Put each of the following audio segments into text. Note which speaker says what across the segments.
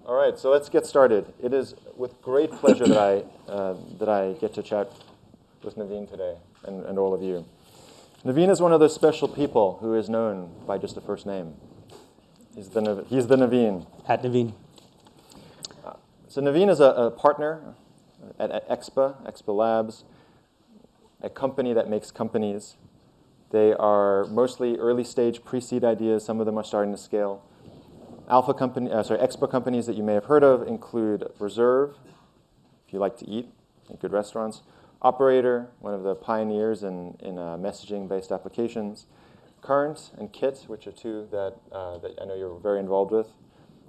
Speaker 1: All right, so let's get started. It is with great pleasure that I get to chat with Naveen today and all of you. Naveen is one of those special people who is known by just a first name. He's the Naveen.
Speaker 2: At Naveen.
Speaker 1: So Naveen is a partner at Expa Labs, a company that makes companies. They are mostly early stage pre-seed ideas. Some of them are starting to scale. Expa companies that you may have heard of include Reserve, if you like to eat in good restaurants. Operator, one of the pioneers in messaging-based applications. Current and Kit, which are two that I know you're very involved with.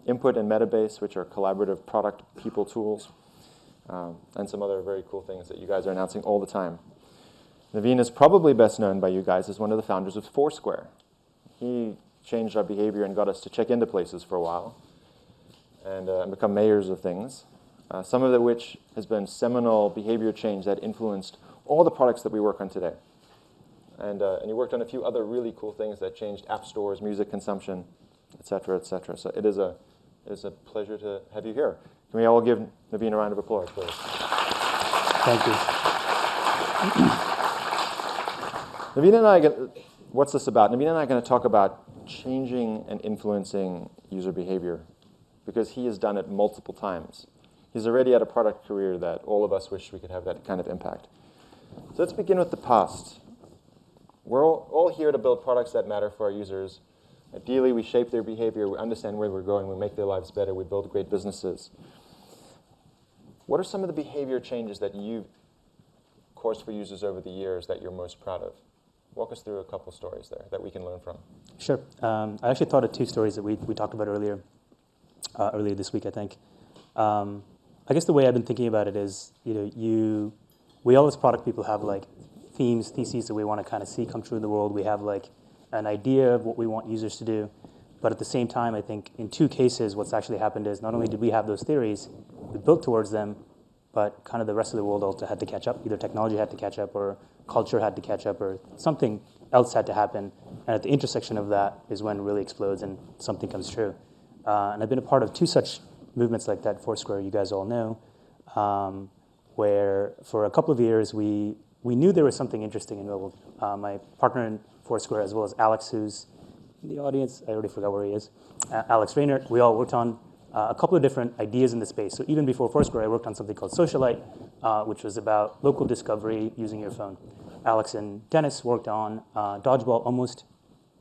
Speaker 1: Input and Metabase, which are collaborative product people tools. And some other very cool things that you guys are announcing all the time. Naveen is probably best known by you guys as one of the founders of Foursquare. He changed our behavior and got us to check into places for a while and become mayors of things. Some of it which has been seminal behavior change that influenced all the products that we work on today. And you worked on a few other really cool things that changed app stores, music consumption, et cetera, et cetera. So it is a pleasure to have you here. Can we all give Naveen a round of applause, please?
Speaker 2: Thank you.
Speaker 1: Naveen and I, what's this about? Naveen and I are going to talk about changing and influencing user behavior because he has done it multiple times. He's already had a product career that all of us wish we could have that kind of impact. So let's begin with the past. We're all here to build products that matter for our users. Ideally, we shape their behavior, we understand where we're going, we make their lives better, we build great businesses. What are some of the behavior changes that you've coursed for users over the years that you're most proud of? Walk us through a couple stories there that we can learn from. Sure.
Speaker 2: I actually thought of two stories that we talked about earlier this week, I think. I guess the way I've been thinking about it is, we all as product people have like theses that we want to kind of see come true in the world. We have like an idea of what we want users to do. But at the same time, I think in two cases, what's actually happened is not only did we have those theories, we built towards them, but kind of the rest of the world also had to catch up. Either technology had to catch up, or culture had to catch up, or something else had to happen. And at the intersection of that is when it really explodes and something comes true. And I've been a part of two such movements like that, Foursquare, you guys all know, where for a couple of years we knew there was something interesting in mobile. My partner in Foursquare, as well as Alex, who's in the audience, I already forgot where he is, Alex Rayner, we all worked on a couple of different ideas in the space. So even before Foursquare, I worked on something called Socialite, which was about local discovery using your phone. Alex and Dennis worked on Dodgeball almost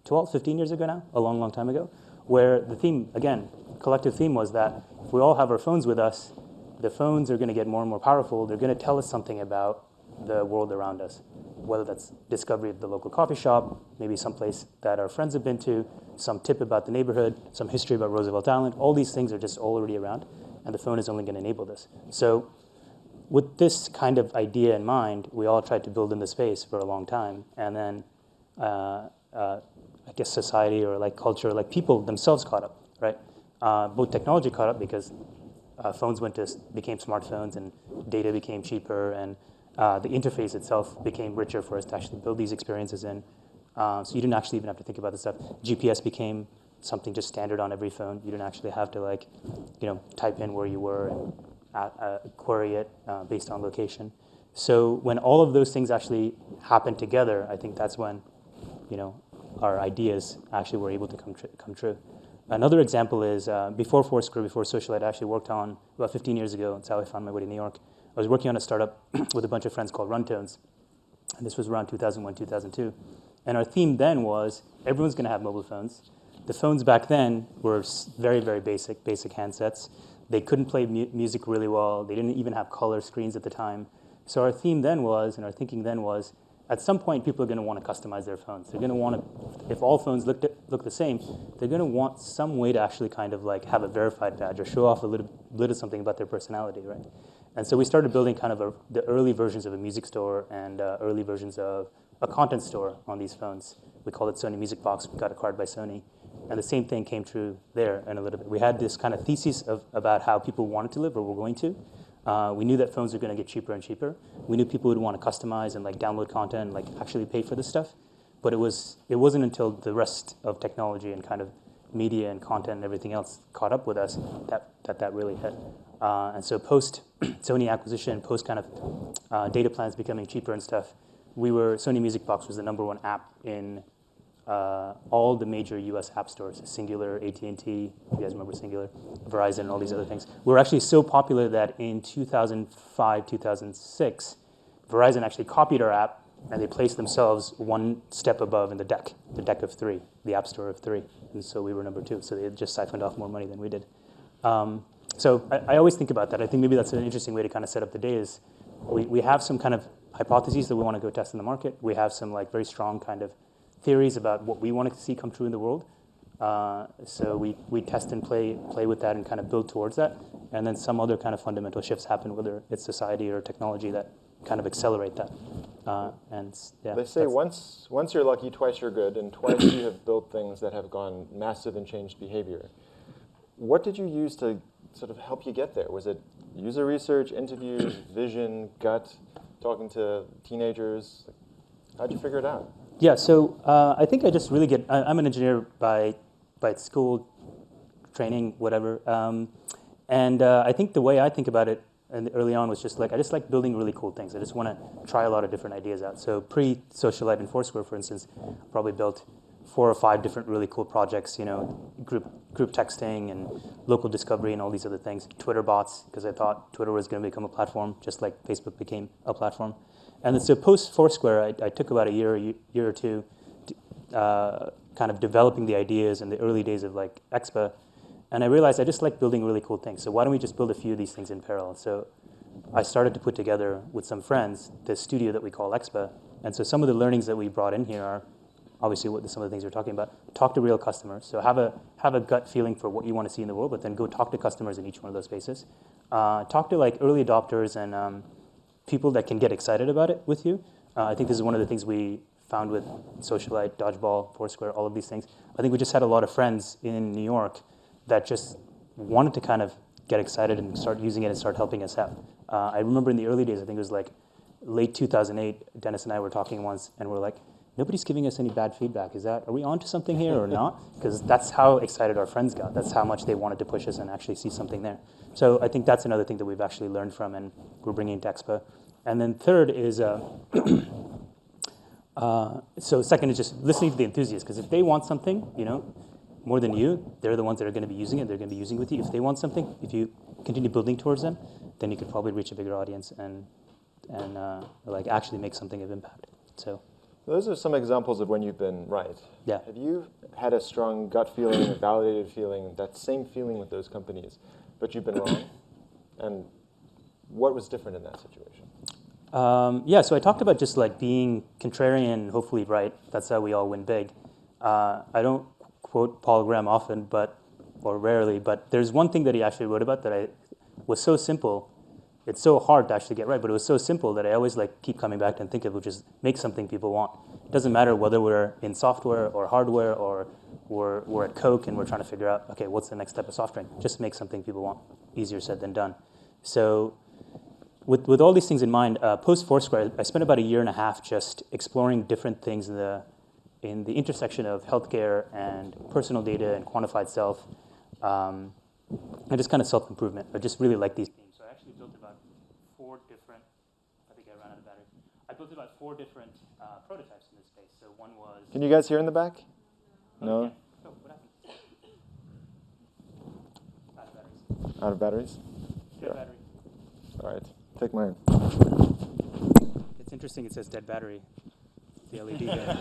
Speaker 2: 12, 15 years ago now, a long, long time ago, where the theme, again, collective theme was that if we all have our phones with us, the phones are going to get more and more powerful. They're going to tell us something about the world around us, whether that's discovery of the local coffee shop, maybe someplace that our friends have been to, some tip about the neighborhood, some history about Roosevelt Island. All these things are just already around, and the phone is only going to enable this. So with this kind of idea in mind, we all tried to build in the space for a long time, and then I guess society or like culture, like people themselves caught up, right? Both technology caught up because phones became smartphones and data became cheaper, and the interface itself became richer for us to actually build these experiences in. So you didn't actually even have to think about this stuff. GPS became something just standard on every phone. You didn't actually have to type in where you were and query it based on location. So when all of those things actually happened together, I think that's when our ideas actually were able to come true. Another example is before Foursquare, before Socialite, I actually worked on, about 15 years ago, that's how I found my way to New York. I was working on a startup with a bunch of friends called Runtones. And this was around 2001, 2002. And our theme then was everyone's going to have mobile phones. The phones back then were very, very basic handsets. They couldn't play music really well. They didn't even have color screens at the time. So our theme then was, and our thinking then was, at some point people are going to want to customize their phones. They're going to want to, if all phones look the same, they're going to want some way to actually kind of like have a verified badge or show off a little of something about their personality, right? And so we started building kind of the early versions of a music store and early versions of a content store on these phones. We called it Sony Music Box. We got acquired by Sony. And the same thing came true there in a little bit. We had this kind of thesis about how people wanted to live or were going to. We knew that phones were going to get cheaper and cheaper. We knew people would want to customize and like download content and like actually pay for this stuff. But it wasn't until the rest of technology and kind of media and content and everything else caught up with us, that really hit. And so post Sony acquisition, post kind of data plans becoming cheaper and stuff, Sony Music Box was the #1 app in all the major US app stores, Singular, AT&T, you guys remember Singular, Verizon, and all these other things. We were actually so popular that in 2005, 2006, Verizon actually copied our app, and they placed themselves one step above in the deck of three, the app store of three. And so we were #2, so they had just siphoned off more money than we did. So I always think about that. I think maybe that's an interesting way to kind of set up the day is we have some kind of hypotheses that we want to go test in the market. We have some like very strong kind of theories about what we want to see come true in the world. So we test and play with that and kind of build towards that. And then some other kind of fundamental shifts happen, whether it's society or technology that kind of accelerate that.
Speaker 1: They say once you're lucky, twice you're good, and twice you have built things that have gone massive and changed behavior. What did you use to sort of help you get there? Was it user research, interviews, vision, gut, talking to teenagers? How'd you figure it out?
Speaker 2: Yeah, so I think I just really I'm an engineer by school, training, whatever. And I think the way I think about it and early on was just like, I just like building really cool things. I just want to try a lot of different ideas out. So pre-Socialite and Foursquare, for instance, probably built 4 or 5 different really cool projects, group texting and local discovery and all these other things. Twitter bots, because I thought Twitter was going to become a platform, just like Facebook became a platform. And then so post-Foursquare, I took about a year or two, kind of developing the ideas in the early days of like Expa. And I realized I just like building really cool things. So why don't we just build a few of these things in parallel? So I started to put together with some friends this studio that we call Expa. And so some of the learnings that we brought in here are obviously some of the things we're talking about. Talk to real customers. So have a gut feeling for what you want to see in the world, but then go talk to customers in each one of those spaces. Talk to like early adopters and people that can get excited about it with you. I think this is one of the things we found with Socialite, Dodgeball, Foursquare, all of these things. I think we just had a lot of friends in New York that just wanted to kind of get excited and start using it and start helping us out. I remember in the early days, I think it was like late 2008, Dennis and I were talking once, and we're like, nobody's giving us any bad feedback. Are we on to something here or not? Because that's how excited our friends got. That's how much they wanted to push us and actually see something there. So I think that's another thing that we've actually learned from and we're bringing to Expa. And then third is, so second is just listening to the enthusiasts. Because if they want something, more than you, they're the ones that are going to be using it. They're going to be using it with you. If they want something, if you continue building towards them, then you could probably reach a bigger audience and like actually make something of impact. So
Speaker 1: those are some examples of when you've been right.
Speaker 2: Yeah.
Speaker 1: Have you had a strong gut feeling, a validated feeling, that same feeling with those companies, but you've been wrong? And what was different in that situation?
Speaker 2: So I talked about just like being contrarian, hopefully right. That's how we all win big. I don't quote Paul Graham often, or rarely, but there's one thing that he actually wrote about that was so simple. It's so hard to actually get right, but it was so simple that I always like keep coming back and think of, which is make something people want. It doesn't matter whether we're in software or hardware or we're at Coke and we're trying to figure out, okay, what's the next step of soft drink? Just make something people want. Easier said than done. So with all these things in mind, post Foursquare, I spent about a year and a half just exploring different things in the intersection of healthcare and personal data and quantified self, and just kind of self-improvement. I just really like these themes. So I actually built about 4 different, I think I ran out of battery. I built about 4 different prototypes in this space. So one was...
Speaker 1: Can you guys hear in the back? No?
Speaker 2: Oh, what happened? Out of batteries.
Speaker 1: Out of batteries?
Speaker 2: Dead battery.
Speaker 1: All right, take mine.
Speaker 2: It's interesting, it says dead battery. The LED there.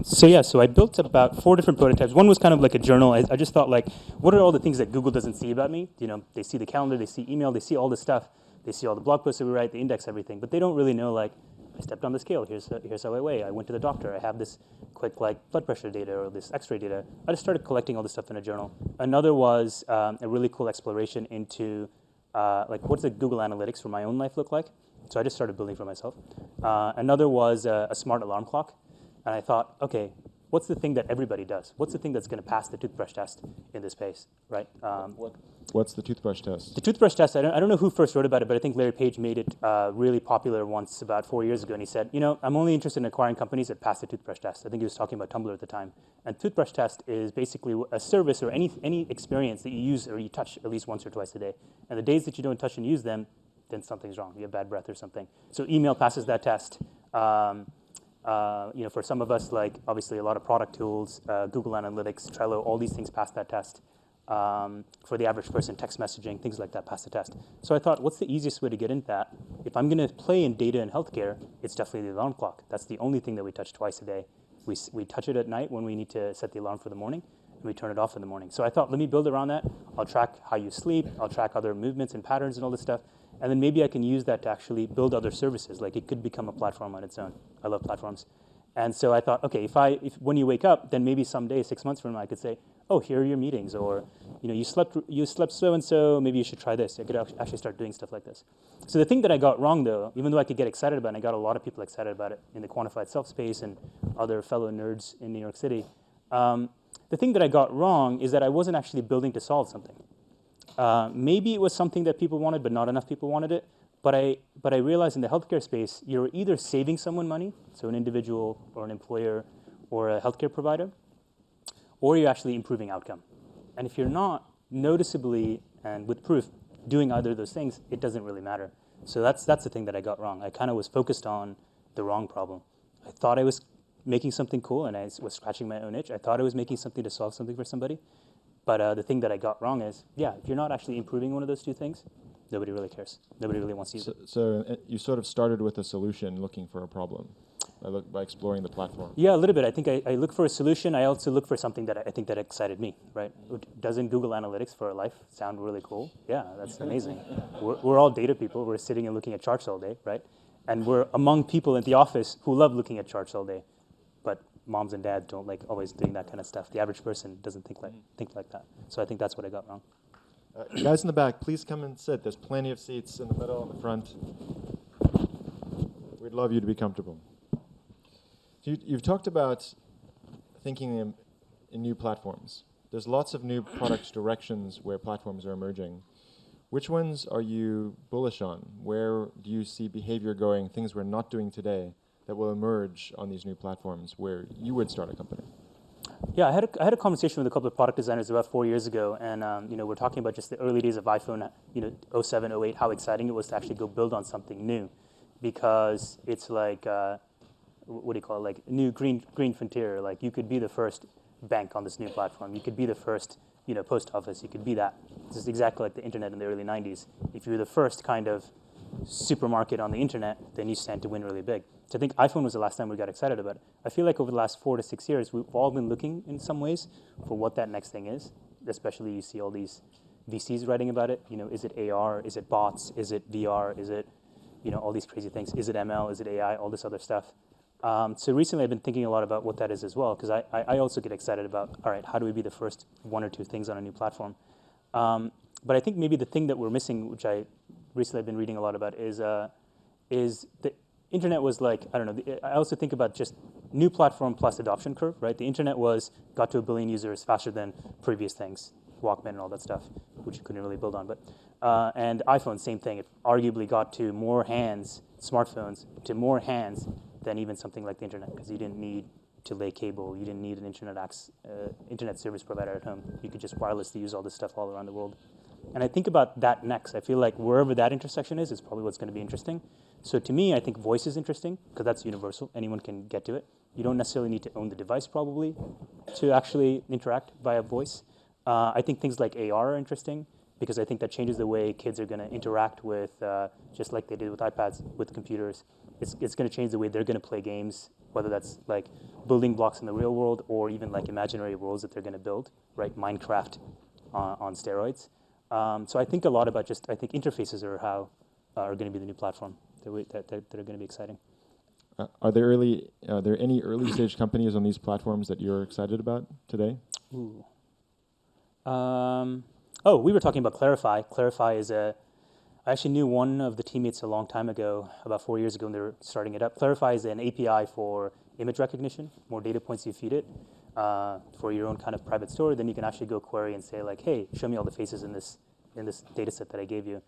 Speaker 2: So I built about 4 different prototypes. One was kind of like a journal. I just thought like, what are all the things that Google doesn't see about me? They see the calendar, they see email, they see all this stuff. They see all the blog posts that we write, they index everything, but they don't really know like, I stepped on the scale, here's how I weigh. I went to the doctor, I have this quick like blood pressure data or this x-ray data. I just started collecting all this stuff in a journal. Another was a really cool exploration into like what's the Google Analytics for my own life look like? So I just started building for myself. Another was a smart alarm clock. And I thought, okay, what's the thing that everybody does? What's the thing that's going to pass the toothbrush test in this space, right?
Speaker 1: What's the toothbrush test?
Speaker 2: The toothbrush test, I don't know who first wrote about it, but I think Larry Page made it really popular once about 4 years ago, and he said, I'm only interested in acquiring companies that pass the toothbrush test. I think he was talking about Tumblr at the time. And toothbrush test is basically a service or any experience that you use or you touch at least once or twice a day. And the days that you don't touch and use them, then something's wrong. You have bad breath or something. So email passes that test. For some of us, like obviously a lot of product tools, Google Analytics, Trello, all these things pass that test. For the average person, text messaging, things like that pass the test. So I thought, what's the easiest way to get into that? If I'm going to play in data and healthcare, it's definitely the alarm clock. That's the only thing that we touch twice a day. We touch it at night when we need to set the alarm for the morning, and we turn it off in the morning. So I thought, let me build around that. I'll track how you sleep. I'll track other movements and patterns and all this stuff. And then maybe I can use that to actually build other services. Like it could become a platform on its own. I love platforms. And so I thought, okay, if when you wake up, then maybe someday, 6 months from now, I could say, oh, here are your meetings, or you slept so and so. Maybe you should try this. I could actually start doing stuff like this. So the thing that I got wrong, though, even though I could get excited about it, and I got a lot of people excited about it in the quantified self space and other fellow nerds in New York City. The thing that I got wrong is that I wasn't actually building to solve something. Maybe it was something that people wanted, but not enough people wanted it. But I realized in the healthcare space, you're either saving someone money, so an individual or an employer or a healthcare provider, or you're actually improving outcome. And if you're not noticeably and with proof doing either of those things, it doesn't really matter. So that's the thing that I got wrong. I kind of was focused on the wrong problem. I thought I was making something cool, and I was scratching my own itch. I thought I was making something to solve something for somebody. But the thing that I got wrong is, if you're not actually improving one of those two things, nobody really cares. Nobody really wants to use it.
Speaker 1: So you sort of started with a solution looking for a problem by exploring the platform.
Speaker 2: Yeah, a little bit. I think I look for a solution. I also look for something that I think that excited me, right? Doesn't Google Analytics for life sound really cool? Yeah, that's amazing. We're all data people. We're sitting and looking at charts all day, right? And we're among people in the office who love looking at charts all day. But moms and dads don't like always doing that kind of stuff. The average person doesn't think like that. So I think that's what I got wrong.
Speaker 1: Guys in the back, please come and sit. There's plenty of seats in the middle, in the front. We'd love you to be comfortable. So you've talked about thinking in new platforms. There's lots of new product directions where platforms are emerging. Which ones are you bullish on? Where do you see behavior going, things we're not doing today, that will emerge on these new platforms where you would start a company?
Speaker 2: Yeah, I had a conversation with a couple of product designers about 4 years ago, and we're talking about just the early days of iPhone, 07, 08, how exciting it was to actually go build on something new, because it's like, what do you call it, like new green frontier. Like you could be the first bank on this new platform. You could be the first, post office. You could be that. This is exactly like the internet in the early 90s. If you're the first kind of supermarket on the internet, then you stand to win really big. So I think iPhone was the last time we got excited about it. I feel like over the last 4 to 6 years, we've all been looking in some ways for what that next thing is. Especially you see all these VCs writing about it. Is it AR? Is it bots? Is it VR? Is it, all these crazy things? Is it ML? Is it AI? All this other stuff. So recently I've been thinking a lot about what that is as well, because I also get excited about, all right, how do we be the first 1 or 2 things on a new platform? But I think maybe the thing that we're missing, which I recently have been reading a lot about, is the internet was like, I don't know, I also think about just new platform plus adoption curve, right? The internet got to 1 billion users faster than previous things, Walkman and all that stuff, which you couldn't really build on. But and iPhone, same thing. It arguably got to more hands, smartphones, to more hands than even something like the internet, because you didn't need to lay cable. You didn't need an internet service provider at home. You could just wirelessly use all this stuff all around the world. And I think about that next. I feel like wherever that intersection is probably what's going to be interesting. So to me, I think voice is interesting, because that's universal. Anyone can get to it. You don't necessarily need to own the device, probably, to actually interact via voice. I think things like AR are interesting, because I think that changes the way kids are going to interact with, just like they did with iPads, with computers. It's going to change the way they're going to play games, whether that's like building blocks in the real world or even like imaginary worlds that they're going to build, right? Minecraft on steroids. So I think a lot about I think interfaces are going to be the new platform that are going to be exciting.
Speaker 1: Are there any early stage companies on these platforms that you're excited about today?
Speaker 2: Ooh. We were talking about Clarify. Clarify is I actually knew one of the teammates a long time ago, about 4 years ago, when they were starting it up. Clarify is an API for image recognition, more data points you feed it for your own kind of private store, then you can actually go query and say like, hey, show me all the faces in this data set that I gave you.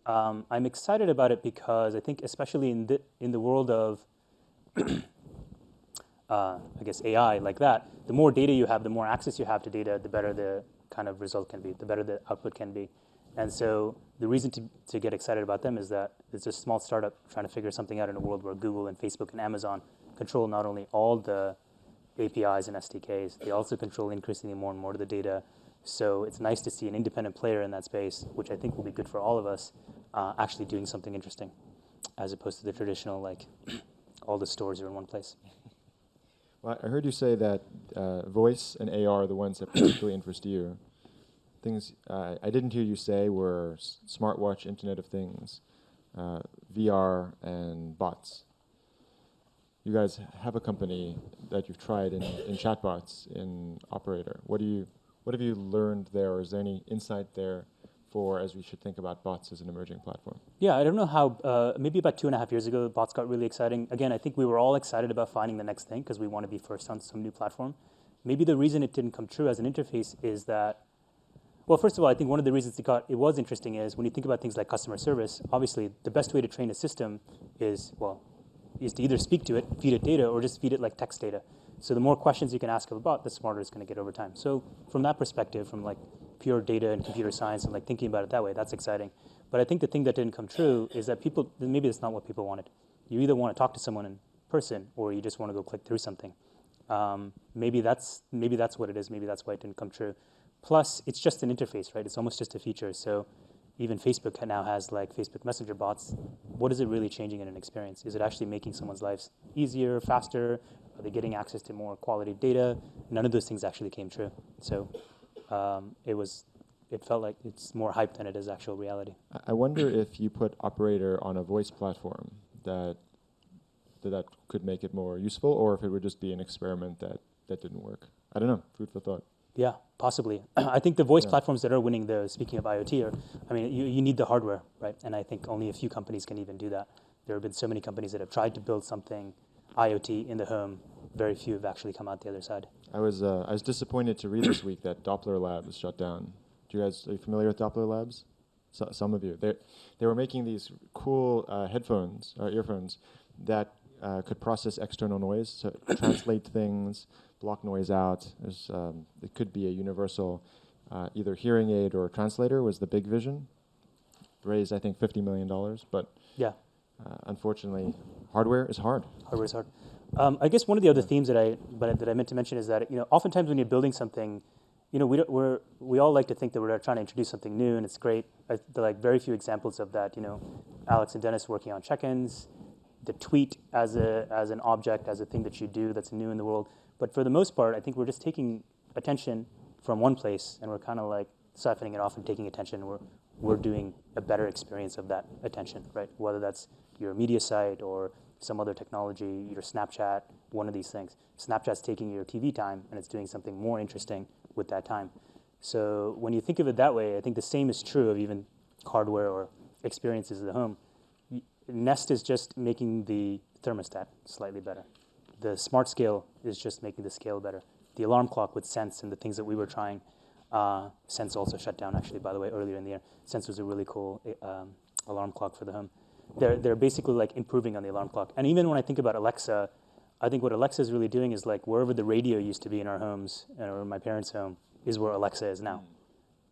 Speaker 2: I'm excited about it because I think especially in the world of I guess AI like that, the more data you have, the more access you have to data, the better the kind of result can be, the better the output can be. And so the reason to get excited about them is that it's a small startup trying to figure something out in a world where Google and Facebook and Amazon control not only all the APIs and SDKs, they also control increasingly more and more of the data. So it's nice to see an independent player in that space, which I think will be good for all of us, actually doing something interesting, as opposed to the traditional, like, all the stores are in one place.
Speaker 1: Well, I heard you say that voice and AR are the ones that particularly interest you. Things I didn't hear you say were smartwatch, Internet of Things, VR, and bots. You guys have a company that you've tried in chatbots in Operator. What have you learned there, or is there any insight there for as we should think about bots as an emerging platform?
Speaker 2: Yeah, I don't know how, maybe about 2.5 years ago, bots got really exciting. Again, I think we were all excited about finding the next thing because we want to be first on some new platform. Maybe the reason it didn't come true as an interface is that, well, first of all, I think one of the reasons it was interesting is when you think about things like customer service, obviously the best way to train a system is to either speak to it, feed it data, or just feed it like text data. So the more questions you can ask of a bot, the smarter it's going to get over time. So from that perspective, from like pure data and computer science and like thinking about it that way, that's exciting. But I think the thing that didn't come true is that maybe it's not what people wanted. You either want to talk to someone in person or you just want to go click through something. Maybe that's what it is. Maybe that's why it didn't come true. Plus, it's just an interface, right? It's almost just a feature. So even Facebook now has like Facebook Messenger bots. What is it really changing in an experience? Is it actually making someone's lives easier, faster? Are they getting access to more quality data? None of those things actually came true. So it felt like it's more hype than it is actual reality.
Speaker 1: I wonder if you put Operator on a voice platform that could make it more useful, or if it would just be an experiment that didn't work. I don't know. Food for thought.
Speaker 2: Yeah, possibly. I think the voice platforms that are winning, speaking of IoT, you need the hardware, right? And I think only a few companies can even do that. There have been so many companies that have tried to build something IoT in the home. Very few have actually come out the other side.
Speaker 1: I was disappointed to read this week that Doppler Labs shut down. Are you familiar with Doppler Labs? Some of you. They were making these cool earphones that could process external noise, so translate things, block noise out. It could be a universal either hearing aid or translator was the big vision. Raised, I think, $50 million, but
Speaker 2: yeah,
Speaker 1: unfortunately, hardware is hard.
Speaker 2: Hardware is hard. I guess one of the other themes that I meant to mention is that oftentimes when you're building something, we all like to think that we're trying to introduce something new, and it's great. There are like very few examples of that. Alex and Dennis working on check-ins, the tweet as an object, as a thing that you do that's new in the world. But for the most part, I think we're just taking attention from one place, and we're kind of like siphoning it off and taking attention. We're doing a better experience of that attention, right? Whether that's your media site or some other technology, your Snapchat, one of these things. Snapchat's taking your TV time, and it's doing something more interesting with that time. So when you think of it that way, I think the same is true of even hardware or experiences at the home. Nest is just making the thermostat slightly better. The smart scale is just making the scale better. The alarm clock with Sense and the things that we were trying, Sense also shut down actually, by the way, earlier in the year. Sense was a really cool alarm clock for the home. They're basically like improving on the alarm clock. And even when I think about Alexa, I think what Alexa is really doing is like wherever the radio used to be in our homes or in my parents' home is where Alexa is now.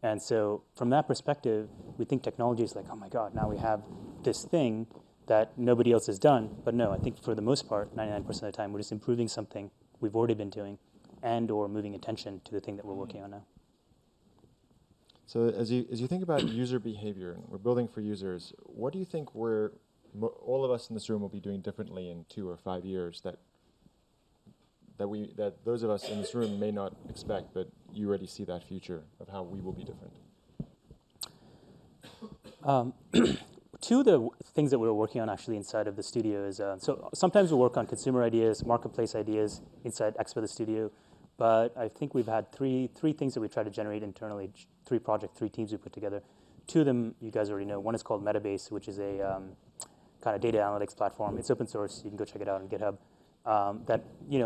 Speaker 2: And so from that perspective, we think technology is like, oh my God, now we have this thing that nobody else has done. But no, I think for the most part, 99% of the time, we're just improving something we've already been doing and or moving attention to the thing that we're working on now.
Speaker 1: So as you think about user behavior, and we're building for users, what do you think all of us in this room will be doing differently in 2 or 5 years that those of us in this room may not expect, but you already see that future of how we will be different?
Speaker 2: Two of the things that we're working on actually inside of the studio is, so sometimes we work on consumer ideas, marketplace ideas inside Expa the studio, but I think we've had three things that we try to generate internally, 3 teams we put together. 2 of them you guys already know. One is called Metabase, which is a kind of data analytics platform. It's open source. You can go check it out on GitHub. that,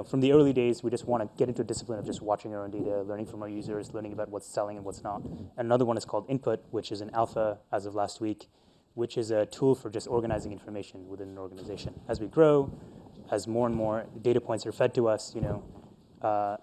Speaker 2: from the early days, we just want to get into a discipline of just watching our own data, learning from our users, learning about what's selling and what's not. And another one is called Input, which is an alpha as of last week, which is a tool for just organizing information within an organization. As we grow, as more and more data points are fed to us,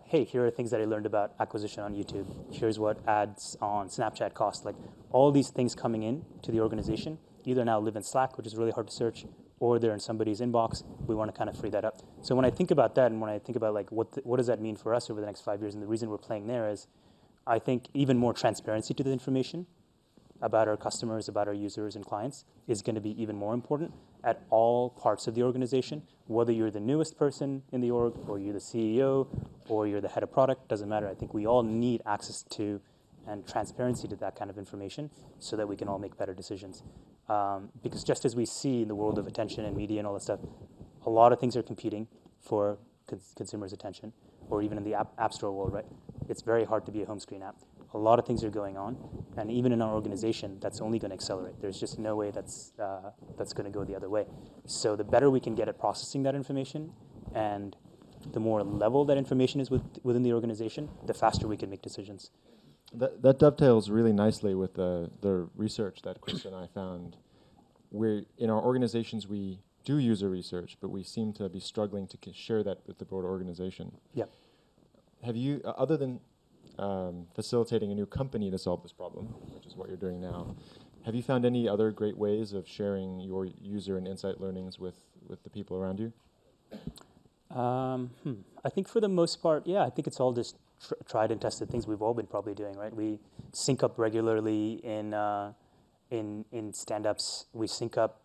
Speaker 2: hey, here are things that I learned about acquisition on YouTube. Here's what ads on Snapchat cost. Like all these things coming in to the organization either now live in Slack, which is really hard to search, or they're in somebody's inbox. We want to kind of free that up. So when I think about that, and when I think about like what does that mean for us over the next 5 years, and the reason we're playing there is, I think even more transparency to the information about our customers, about our users and clients is going to be even more important at all parts of the organization. Whether you're the newest person in the org, or you're the CEO, or you're the head of product, doesn't matter. I think we all need access to and transparency to that kind of information so that we can all make better decisions. Because just as we see in the world of attention and media and all that stuff, a lot of things are competing for consumers' attention, or even in the app store world, right? It's very hard to be a home screen app. A lot of things are going on, and even in our organization, that's only going to accelerate. There's just no way that's going to go the other way. So the better we can get at processing that information, and the more level that information is within the organization, the faster we can make decisions.
Speaker 1: That dovetails really nicely with the research that Chris and I found. In our organizations, we do user research, but we seem to be struggling to share that with the broader organization.
Speaker 2: Yeah.
Speaker 1: Have you, other than facilitating a new company to solve this problem, which is what you're doing now, have you found any other great ways of sharing your user and insight learnings with the people around you?
Speaker 2: I think for the most part, yeah, I think it's all just tried and tested things we've all been probably doing, right? We sync up regularly in stand-ups. We sync up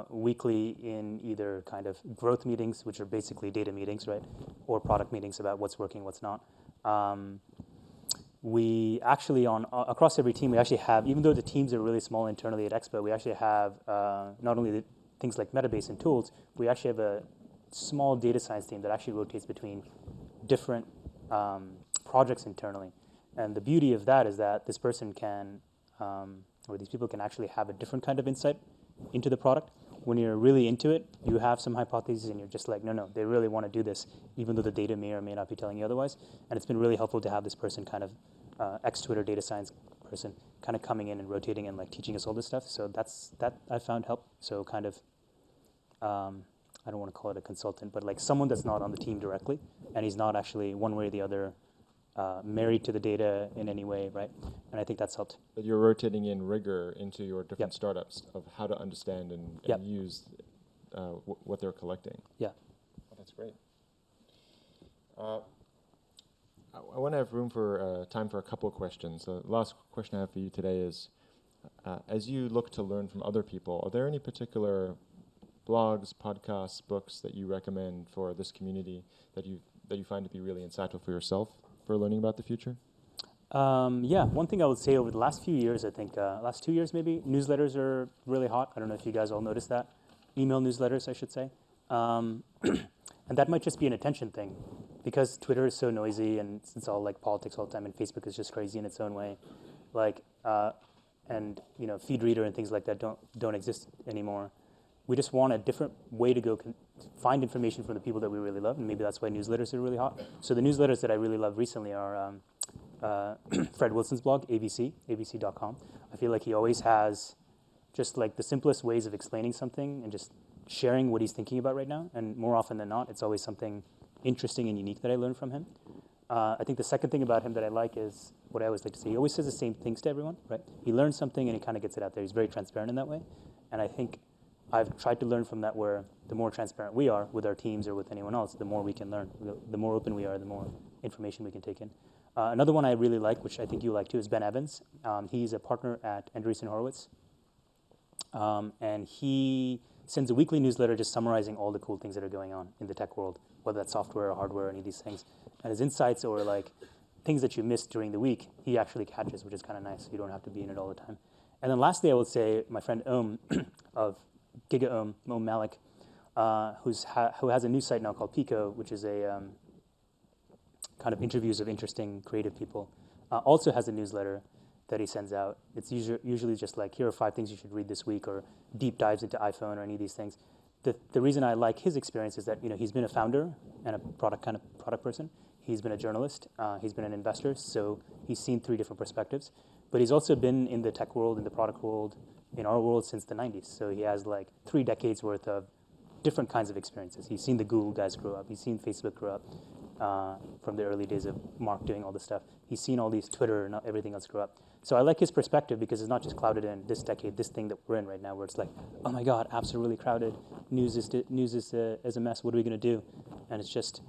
Speaker 2: weekly in either kind of growth meetings, which are basically data meetings, right? Or product meetings about what's working, what's not. We actually, across every team, we actually have, even though the teams are really small internally at Expa, we actually have not only the things like Metabase and tools, we actually have a small data science team that actually rotates between different projects internally. And the beauty of that is that this person can, or these people can actually have a different kind of insight into the product. When you're really into it, you have some hypotheses and you're just like, no, they really want to do this, even though the data may or may not be telling you otherwise. And it's been really helpful to have this person kind of, ex-Twitter data science person, kind of coming in and rotating and like teaching us all this stuff. So that I found help. So kind of, I don't want to call it a consultant, but like someone that's not on the team directly, and he's not actually one way or the other married to the data in any way, right? And I think that's helped.
Speaker 1: But you're rotating in rigor into your different startups of how to understand and use what they're collecting.
Speaker 2: Yeah.
Speaker 1: Oh, that's great. I want to have room for time for a couple of questions. The last question I have for you today is, as you look to learn from other people, are there any particular blogs, podcasts, books that you recommend for this community that you find to be really insightful for yourself for learning about the future?
Speaker 2: Yeah, one thing I would say over the last few years, I think, last 2 years maybe, newsletters are really hot. I don't know if you guys all noticed that. Email newsletters, I should say. And that might just be an attention thing, because Twitter is so noisy and it's all like politics all the time, and Facebook is just crazy in its own way. Like, and feed reader and things like that don't exist anymore. We just want a different way to go find information from the people that we really love, and maybe that's why newsletters are really hot. So the newsletters that I really love recently are Fred Wilson's blog, abc.com. I feel like he always has just like the simplest ways of explaining something and just sharing what he's thinking about right now. And more often than not, it's always something interesting and unique that I learn from him. I think the second thing about him that I like is what I always like to say. He always says the same things to everyone, right? He learns something and he kind of gets it out there. He's very transparent in that way. And I think I've tried to learn from that, where the more transparent we are with our teams or with anyone else, the more we can learn. The more open we are, the more information we can take in. Another one I really like, which I think you like too, is Ben Evans. He's a partner at Andreessen Horowitz. And he sends a weekly newsletter just summarizing all the cool things that are going on in the tech world, whether that's software or hardware or any of these things. And his insights, or like things that you missed during the week, he actually catches, which is kind of nice. You don't have to be in it all the time. And then lastly, I would say my friend Om of Om Malik, who has a new site now called Pico, which is a kind of interviews of interesting creative people, also has a newsletter that he sends out. It's usually just like, here are 5 things you should read this week, or deep dives into iPhone or any of these things. the reason I like his experience is that he's been a founder and a product person. He's been a journalist. He's been an investor. So he's seen 3 different perspectives. But he's also been in the tech world, in the product world, in our world since the 90s. So he has like 3 decades worth of different kinds of experiences. He's seen the Google guys grow up. He's seen Facebook grow up from the early days of Mark doing all this stuff. He's seen all these Twitter and everything else grow up. So I like his perspective because it's not just clouded in this decade, this thing that we're in right now, where it's like, oh my God, apps are really crowded. News is a mess. What are we going to do? And it's just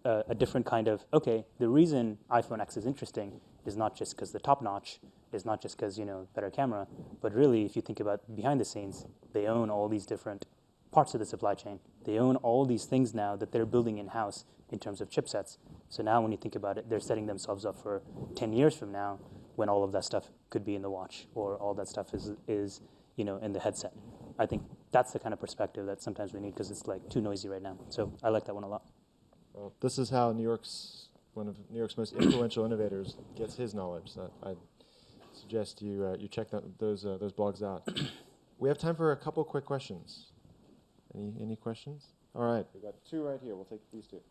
Speaker 2: a different kind of, okay, the reason iPhone X is interesting is not just because the top notch, is not just because, better camera, but really, if you think about behind the scenes, they own all these different parts of the supply chain. They own all these things now that they're building in-house in terms of chipsets. So now when you think about it, they're setting themselves up for 10 years from now when all of that stuff could be in the watch or all that stuff is in the headset. I think that's the kind of perspective that sometimes we need because it's like too noisy right now. So I like that one a lot.
Speaker 1: Well, this is how one of New York's most influential innovators gets his knowledge. So I suggest you check those blogs out. We have time for a couple quick questions. Any questions? All right, we've got 2 right here. We'll take these 2.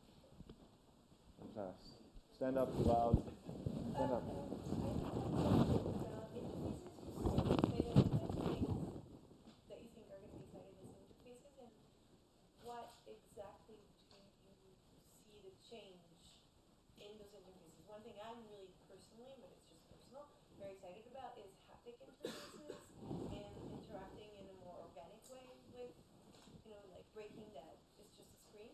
Speaker 1: Stand up loud. Stand up.
Speaker 3: One thing I'm really personally, but it's just personal, very excited about is haptic interfaces and interacting in a more organic way with, like breaking that it's just a screen.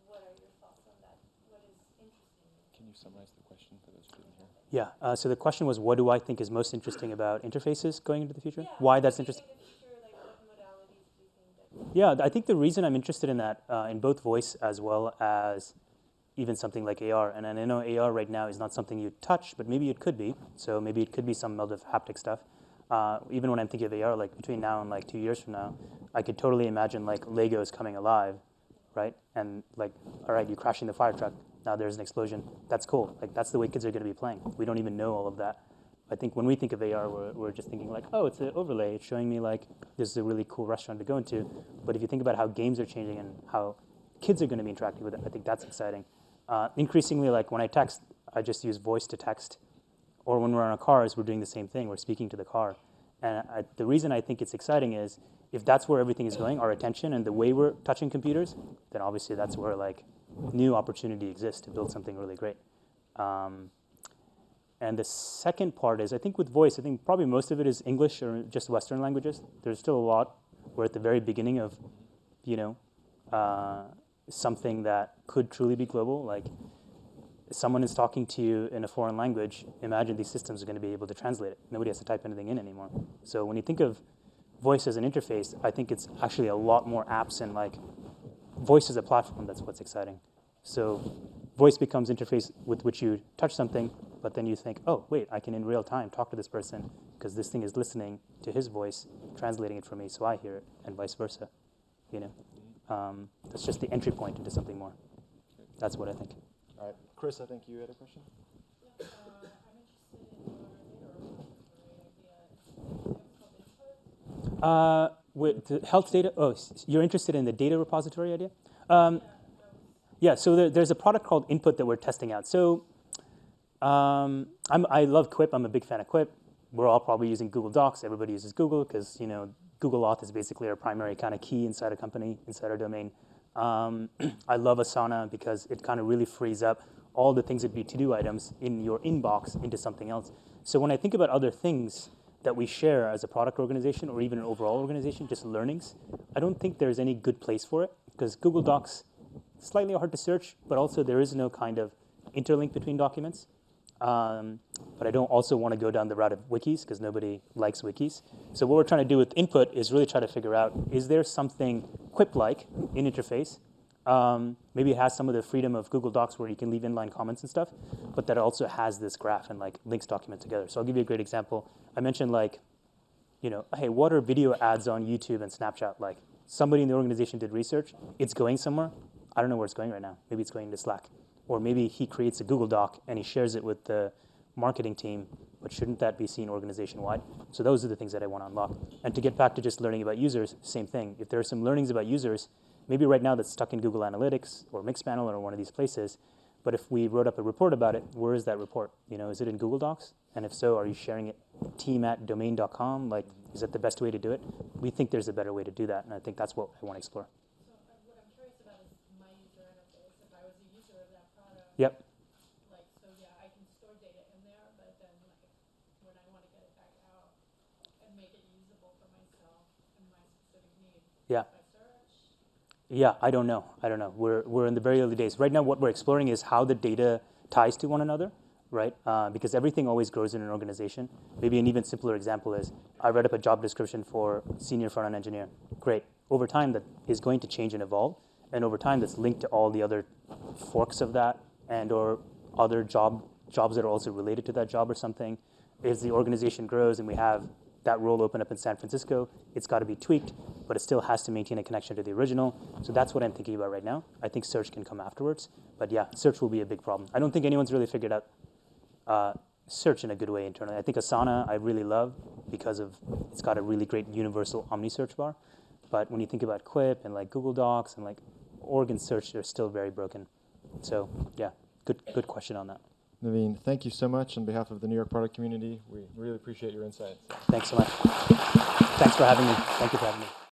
Speaker 3: What are your thoughts on that? What is interesting?
Speaker 1: Can you summarize the question for those who didn't hear?
Speaker 2: Yeah, so the question was, what do I think is most interesting about interfaces going into the future?
Speaker 3: Yeah,
Speaker 2: Why that's interesting?
Speaker 3: In the future, like what modalities do you think that?
Speaker 2: Yeah, I think the reason I'm interested in that, in both voice as well as even something like AR, and I know AR right now is not something you touch, but maybe it could be. So maybe it could be some meld of haptic stuff. Even when I'm thinking of AR, like between now and like 2 years from now, I could totally imagine like Legos coming alive, right? And like, all right, you're crashing the fire truck. Now there's an explosion. That's cool. Like that's the way kids are going to be playing. We don't even know all of that. I think when we think of AR, we're just thinking like, oh, it's an overlay. It's showing me like this is a really cool restaurant to go into. But if you think about how games are changing and how kids are going to be interacting with it, I think that's exciting. Increasingly, like when I text, I just use voice to text. Or when we're on our cars, we're doing the same thing. We're speaking to the car. And the reason I think it's exciting is if that's where everything is going, our attention and the way we're touching computers, then obviously that's where like new opportunity exists to build something really great. And the second part is, I think with voice, I think probably most of it is English or just Western languages. There's still a lot. We're at the very beginning of, something that could truly be global. Like someone is talking to you in a foreign language, imagine these systems are going to be able to translate it. Nobody has to type anything in anymore. So when you think of voice as an interface, I think it's actually a lot more apps and like voice as a platform. That's what's exciting. So voice becomes interface with which you touch something, but then you think, oh, wait, I can in real time talk to this person because this thing is listening to his voice, translating it for me so I hear it, and vice versa. That's just the entry point into something more. That's what I think.
Speaker 1: All right, Chris, I think you had a question?
Speaker 4: Yeah, I'm interested in your idea. With
Speaker 2: The health data, you're interested in the data repository idea? Yeah, so there's a product called Input that we're testing out. So I love Quip. I'm a big fan of Quip. We're all probably using Google Docs. Everybody uses Google because, Google Auth is basically our primary kind of key inside a company, inside our domain. I love Asana because it kind of really frees up all the things that be to-do items in your inbox into something else. So when I think about other things that we share as a product organization or even an overall organization, just learnings, I don't think there's any good place for it because Google Docs, slightly hard to search, but also there is no kind of interlink between documents. But I don't also want to go down the route of wikis because nobody likes wikis. So what we're trying to do with Input is really try to figure out, is there something Quip-like in interface? Maybe it has some of the freedom of Google Docs where you can leave inline comments and stuff, but that also has this graph and like links document together. So I'll give you a great example. I mentioned like, hey, what are video ads on YouTube and Snapchat like? Somebody in the organization did research. It's going somewhere. I don't know where it's going right now. Maybe it's going to Slack. Or maybe he creates a Google Doc and he shares it with the marketing team but shouldn't that be seen organization-wide? So those are the things that I want to unlock. And to get back to just learning about users, same thing. If there are some learnings about users, maybe right now that's stuck in Google Analytics or Mixpanel or one of these places, but if we wrote up a report about it, where is that report? Is it in Google Docs? And if so, are you sharing it team@domain.com? Like, is that the best way to do it? We think there's a better way to do that, and I think that's what I want to explore.
Speaker 4: So what I'm curious about is my user interface. If I was a user of that product,
Speaker 2: Yep.
Speaker 4: I can store data in there, but then when I want to get it back out and make it usable for myself and my specific needs,
Speaker 2: Yeah.
Speaker 4: I search.
Speaker 2: Yeah, I don't know. We're in the very early days. Right now, what we're exploring is how the data ties to one another, right? Because everything always grows in an organization. Maybe an even simpler example is I read up a job description for senior front-end engineer. Great. Over time, that is going to change and evolve, and over time, that's linked to all the other forks of that and or other jobs that are also related to that job or something. As the organization grows and we have that role open up in San Francisco, it's got to be tweaked, but it still has to maintain a connection to the original. So that's what I'm thinking about right now. I think search can come afterwards, but yeah, search will be a big problem. I don't think anyone's really figured out search in a good way internally. I think Asana I really love because it's got a really great universal omni search bar. But when you think about Quip and like Google Docs and like org and search, they're still very broken. So yeah, good question on that.
Speaker 1: Naveen, thank you so much on behalf of the New York product community. We really appreciate your insights.
Speaker 2: Thanks so much. Thanks for having me. Thank you for having me.